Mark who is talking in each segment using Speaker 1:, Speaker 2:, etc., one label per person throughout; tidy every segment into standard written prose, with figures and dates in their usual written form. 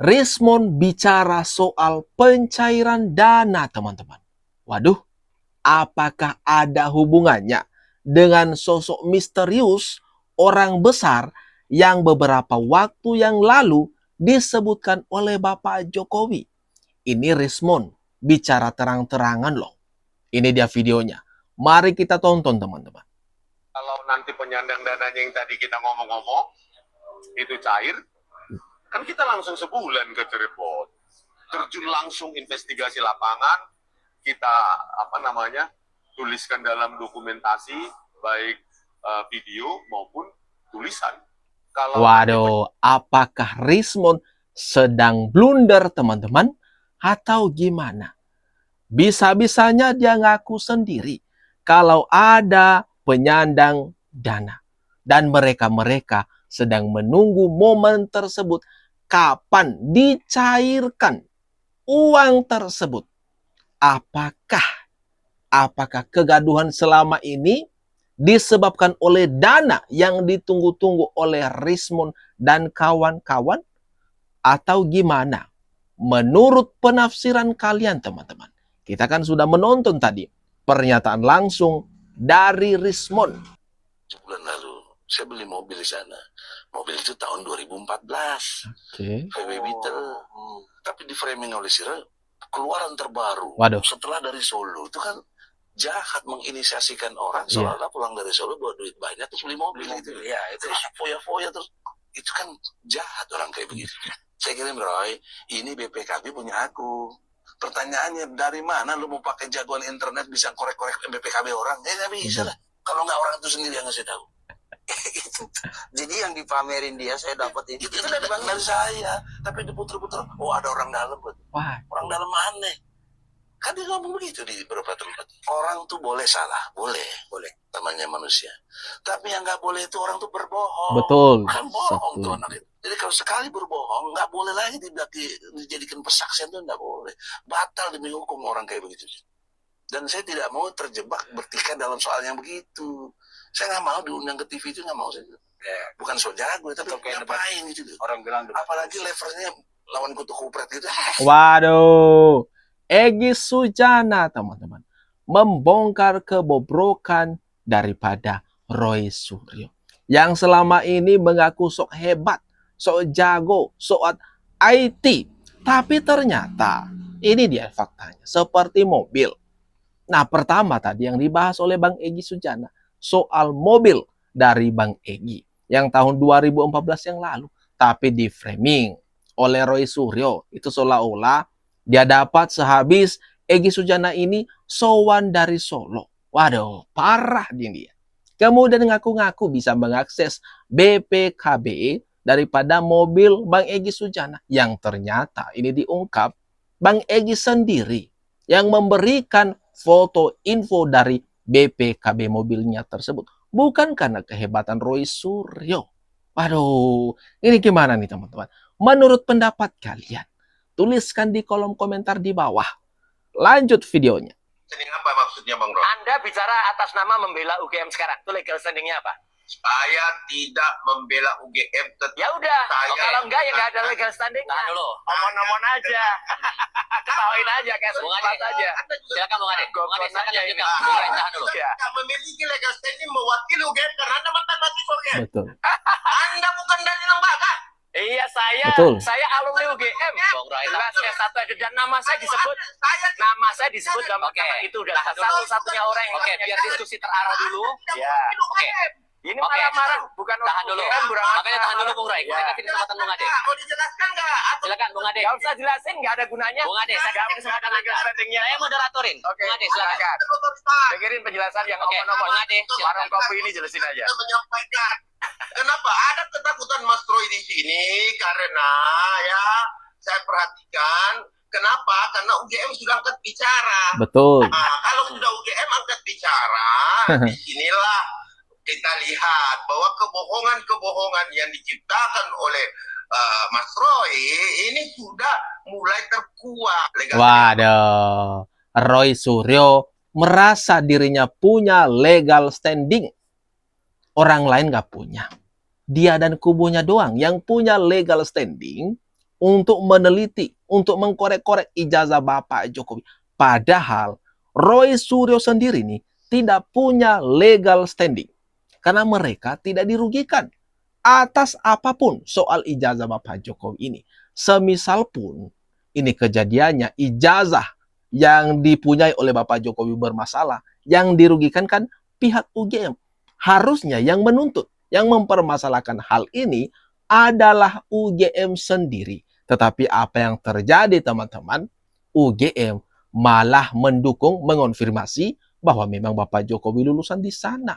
Speaker 1: Rismond bicara soal pencairan dana, teman-teman. Waduh, apakah ada hubungannya dengan sosok misterius orang besar yang beberapa waktu yang lalu disebutkan oleh Bapak Jokowi? Ini Rismond bicara terang-terangan loh. Ini dia videonya. Mari kita tonton, teman-teman.
Speaker 2: Kalau nanti penyandang dananya yang tadi kita ngomong-ngomong, itu cair, kan kita langsung sebulan ke Cirebon. Terjun langsung investigasi lapangan, kita tuliskan dalam dokumentasi, baik video maupun tulisan.
Speaker 1: Waduh, apakah Rismond sedang blunder, teman-teman? Atau gimana? Bisa-bisanya dia ngaku sendiri kalau ada penyandang dana. Dan mereka-mereka sedang menunggu momen tersebut. Kapan dicairkan uang tersebut? Apakah kegaduhan selama ini disebabkan oleh dana yang ditunggu-tunggu oleh Rismond dan kawan-kawan? Atau gimana? Menurut penafsiran kalian, teman-teman. Kita kan sudah menonton tadi pernyataan langsung dari Rismond.
Speaker 3: Sebulan lalu saya beli mobil di sana. Mobil itu tahun 2014. VW Beetle. Tapi di framing oleh Sira keluaran terbaru.
Speaker 1: Waduh.
Speaker 3: Setelah dari Solo itu kan jahat menginisiasikan orang seolah-olah pulang dari Solo bawa duit banyak terus beli mobil itu. Ya, itu foya-foya terus. Itu kan jahat orang kayak begitu. Saya kirim, Roy, ini BPKB punya aku. Pertanyaannya, dari mana lu mau pakai jagoan internet bisa korek-korek BPKB orang? Ya nggak bisa lah. Kalau nggak orang itu sendiri yang ngasih tahu.
Speaker 4: Jadi yang dipamerin dia saya dapat ini.
Speaker 3: Itu dari saya. Tapi diputer-puter, oh ada orang dalam.
Speaker 1: Wah.
Speaker 3: Orang dalam mana? Kan dia ngomong begitu di beberapa tempat. Orang tuh boleh salah, boleh. Namanya manusia. Tapi yang nggak boleh itu orang tuh berbohong.
Speaker 1: Betul.
Speaker 3: Kan bohong tuh anak itu. Jadi kalau sekali berbohong, nggak boleh lagi dijadikan persaksian tuh nggak boleh. Batal demi hukum orang kayak begitu. Dan saya tidak mau terjebak bertikai dalam soal yang begitu. Saya nggak mau diundang ke TV itu, nggak mau saya. Bukan so jago, tapi ngapain gitu.
Speaker 4: Orang bilang
Speaker 3: apalagi levelnya lawan kutu kupret gitu.
Speaker 1: Waduh. Egy Sujana, teman-teman, membongkar kebobrokan daripada Roy Suryo. Yang selama ini mengaku sok hebat, sok jago, sok IT. Tapi ternyata, ini dia faktanya, seperti mobil. Nah, pertama tadi yang dibahas oleh Bang Egy Sujana, soal mobil dari Bang Egy yang tahun 2014 yang lalu. Tapi di framing oleh Roy Suryo, itu seolah-olah dia dapat sehabis Egy Sujana ini sowan dari Solo. Waduh, parah dia. Kemudian ngaku-ngaku bisa mengakses BPKB daripada mobil Bang Egy Sujana. Yang ternyata ini diungkap Bang Egy sendiri yang memberikan foto info dari BPKB mobilnya tersebut. Bukan karena kehebatan Roy Suryo. Waduh, ini gimana nih teman-teman? Menurut pendapat kalian, tuliskan di kolom komentar di bawah. Lanjut videonya.
Speaker 2: Ini apa maksudnya, Bang Roy?
Speaker 5: Anda bicara atas nama membela UGM sekarang. Itu legal standingnya apa?
Speaker 2: Saya tidak membela UGM.
Speaker 5: Ya udah. Kalau enggak ya nggak ada legal standing.
Speaker 4: Tahan dulu.
Speaker 5: Omon-omon aja. Ketawain aja kayak semuanya aja.
Speaker 4: Silakan Bung Ade. Bung Ade silakan lanjutkan. Bung Ade tahan dulu.
Speaker 5: Ya.
Speaker 2: Tidak memiliki legal standing mewakili UGM karena Anda mantan mahasiswa UGM.
Speaker 1: Betul.
Speaker 2: Anda bukan dari lembaga.
Speaker 5: Iya,
Speaker 1: Betul.
Speaker 5: saya alumni UGM.
Speaker 4: Bung Roy
Speaker 5: Jelas S1 dan nama saya disebut. Nama saya disebut dalam itu udah satu-satunya orang yang
Speaker 4: Oke, biar diskusi terarah dulu.
Speaker 5: Ya.
Speaker 4: Oke.
Speaker 5: Ini
Speaker 4: Oke.
Speaker 5: marah-marah bukan
Speaker 4: Tahan dulu. Makanya tahan dulu Bung Roy. Kita kasih kesempatan Bung Ade.
Speaker 2: Mau dijelaskan nggak?
Speaker 4: Silakan Bung Ade.
Speaker 5: Gak usah jelasin, nggak ada gunanya.
Speaker 4: Bung Ade, saya kasih kesempatan
Speaker 5: legal standingnya.
Speaker 4: Saya moderatorin.
Speaker 5: Oke,
Speaker 4: Bung Ade silakan.
Speaker 5: dengerin penjelasan yang
Speaker 4: Oke,
Speaker 5: omon-omon.
Speaker 4: Bung Ade,
Speaker 5: Warung kopi ini jelasin aja.
Speaker 2: Kita menyampaikan. Kenapa ada ketakutan Mas Roy di sini? Karena ya saya perhatikan. Kenapa? Karena UGM sudah angkat bicara.
Speaker 1: Betul.
Speaker 2: Nah, kalau sudah UGM angkat bicara, disinilah kita lihat bahwa kebohongan-kebohongan yang diciptakan oleh Mas Roy ini sudah mulai terkuak.
Speaker 1: Waduh, Roy Suryo merasa dirinya punya legal standing. Orang lain gak punya. Dia dan kubunya doang yang punya legal standing untuk meneliti, untuk mengkorek-korek ijazah Bapak Jokowi. Padahal Roy Suryo sendiri nih tidak punya legal standing. Karena mereka tidak dirugikan atas apapun soal ijazah Bapak Jokowi ini. Semisal pun ini kejadiannya ijazah yang dipunyai oleh Bapak Jokowi bermasalah, yang dirugikan kan pihak UGM. Harusnya yang menuntut, yang mempermasalahkan hal ini adalah UGM sendiri. Tetapi apa yang terjadi teman-teman? UGM malah mendukung, mengonfirmasi bahwa memang Bapak Jokowi lulusan di sana.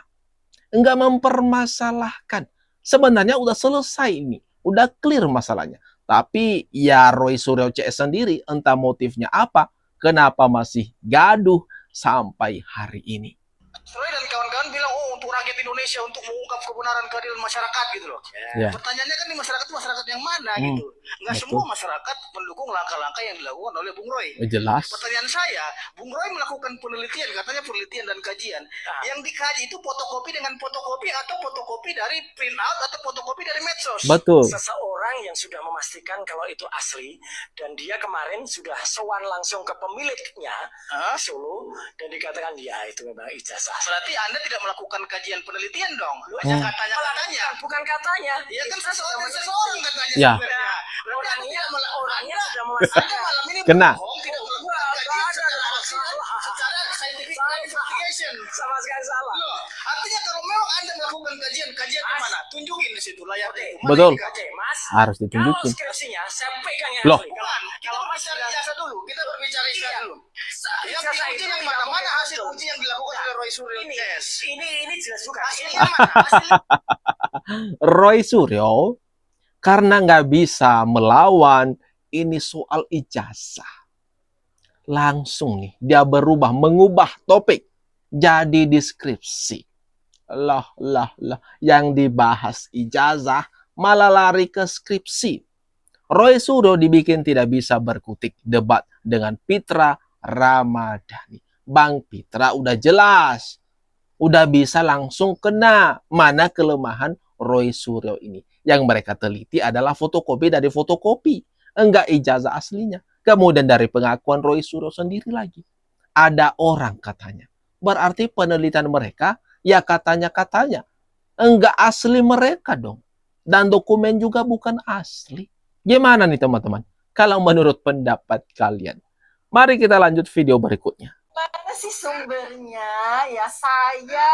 Speaker 1: Enggak mempermasalahkan. Sebenarnya udah selesai ini. Udah clear masalahnya. Tapi ya Roy Suryo CS sendiri entah motifnya apa, kenapa masih gaduh sampai hari ini.
Speaker 6: Roy dan kawan-kawan bilang, oh untuk rakyat Indonesia, untuk mengungkap kebenaran keadilan masyarakat gitu loh.
Speaker 1: Ya.
Speaker 6: Pertanyaannya kan di masyarakat itu masyarakat yang mana gitu. Nggak
Speaker 1: betul.
Speaker 6: semua masyarakat mendukung langkah-langkah yang dilakukan oleh Bung Roy.
Speaker 1: Jelas.
Speaker 6: Pertanyaan saya, Bung Roy melakukan penelitian, katanya penelitian dan kajian. Yang dikaji itu fotokopi dengan fotokopi atau fotokopi dari print out atau fotokopi dari medsos.
Speaker 1: Betul.
Speaker 5: Seseorang yang sudah memastikan kalau itu asli dan dia kemarin sudah sowan langsung ke pemiliknya di Solo dan dikatakan ya itu memang ijazah.
Speaker 6: Berarti Anda tidak melakukan kajian penelitian dong?
Speaker 5: Katanya. Bukan katanya.
Speaker 6: Ya kan seseorang katanya.
Speaker 1: Ya.
Speaker 5: Orangnya sudah
Speaker 6: Anda
Speaker 5: memastikan.
Speaker 6: malam ini
Speaker 1: Kena.
Speaker 6: bohong, tidak melakukan kajian secara scientific investigation.
Speaker 5: Sama sekali salah.
Speaker 6: Loh, artinya kalau memang Anda melakukan kajian di mana? Tunjukin di situ layarnya.
Speaker 1: Betul.
Speaker 5: Oke, Mas.
Speaker 1: Harus
Speaker 5: Kalau
Speaker 1: ditunjukin.
Speaker 5: skripsinya saya pegang yang
Speaker 1: Loh.
Speaker 5: asli.
Speaker 6: Kita berbicara ijazah dulu. Kita berbicara ijazah dulu. Yang
Speaker 5: Ijazah
Speaker 6: diuji
Speaker 5: itu
Speaker 6: yang
Speaker 5: tidak
Speaker 6: mana
Speaker 5: boleh
Speaker 6: hasil
Speaker 5: masuk.
Speaker 6: uji yang dilakukan oleh Roy Suryo?
Speaker 5: Ini jelas juga.
Speaker 6: Hasilnya mana? Hasilnya
Speaker 1: Roy Suryo karena nggak bisa melawan ini soal ijazah. Langsung nih dia mengubah topik jadi deskripsi. Lah. Yang dibahas ijazah malah lari ke skripsi. Roy Suryo dibikin tidak bisa berkutik debat dengan Pitra Ramadhani. Bang Pitra udah jelas. Udah bisa langsung kena mana kelemahan Roy Suryo ini. Yang mereka teliti adalah fotokopi dari fotokopi. Enggak ijazah aslinya. Kemudian dari pengakuan Roy Suryo sendiri lagi. Ada orang katanya. Berarti penelitian mereka ya katanya. Enggak asli mereka dong. Dan dokumen juga bukan asli. Gimana nih teman-teman? Kalau menurut pendapat kalian. Mari kita lanjut video berikutnya.
Speaker 7: Mana sih sumbernya? Ya saya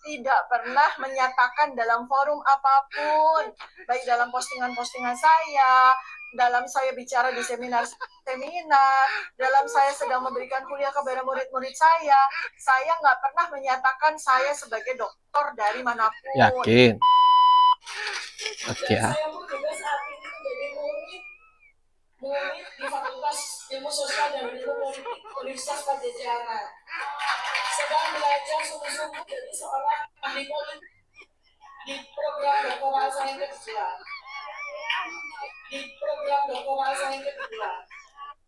Speaker 7: tidak pernah menyatakan dalam forum apapun, baik dalam postingan-postingan saya, dalam saya bicara di seminar, dalam saya sedang memberikan kuliah kepada murid-murid saya nggak pernah menyatakan saya sebagai dokter dari manapun.
Speaker 1: Yakin? Oke ya.
Speaker 7: Saya pun juga saat ini menjadi murid di Fakultas Ilmu Sosial dan Ilmu Politik Universitas Pajajaran. Sedang belajar sungguh-sungguh jadi seorang ahli politik di program doktoral saya yang kedua.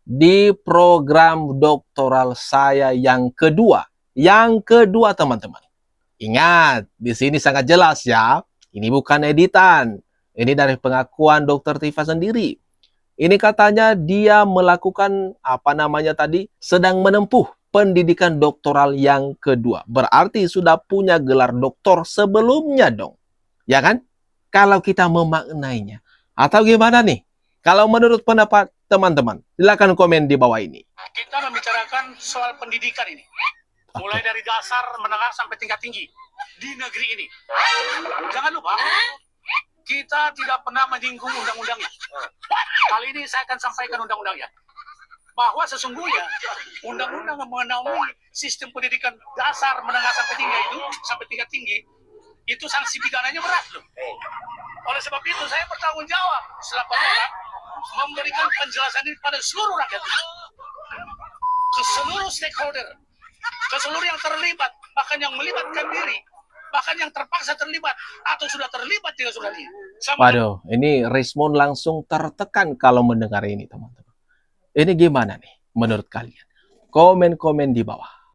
Speaker 7: Di program doktoral saya yang kedua.
Speaker 1: Yang kedua teman-teman. Ingat, di sini sangat jelas ya. Ini bukan editan. Ini dari pengakuan Dr. Tifa sendiri. Ini katanya dia melakukan sedang menempuh pendidikan doktoral yang kedua. Berarti sudah punya gelar doktor sebelumnya dong. Ya kan? Kalau kita memaknainya. Atau gimana nih? Kalau menurut pendapat teman-teman, silakan komen di bawah ini.
Speaker 8: Kita membicarakan soal pendidikan ini. Mulai dari dasar, menengah, sampai tingkat tinggi. Di negeri ini. Jangan lupa, kita tidak pernah menyinggung undang-undangnya. Kali ini saya akan sampaikan undang-undangnya. Bahwa sesungguhnya, undang-undang mengenai sistem pendidikan dasar, menengah, sampai tingkat tinggi, itu sanksi pidananya berat loh. Oleh sebab itu, saya bertanggung jawab selaku orang memberikan penjelasan ini pada seluruh rakyat, ke seluruh stakeholder, ke seluruh yang terlibat, bahkan yang melibatkan diri, bahkan yang terpaksa terlibat atau sudah terlibat juga sudah dia.
Speaker 1: Waduh, ini Rismon langsung tertekan kalau mendengar ini teman-teman. Ini gimana nih menurut kalian? Komen-komen di bawah.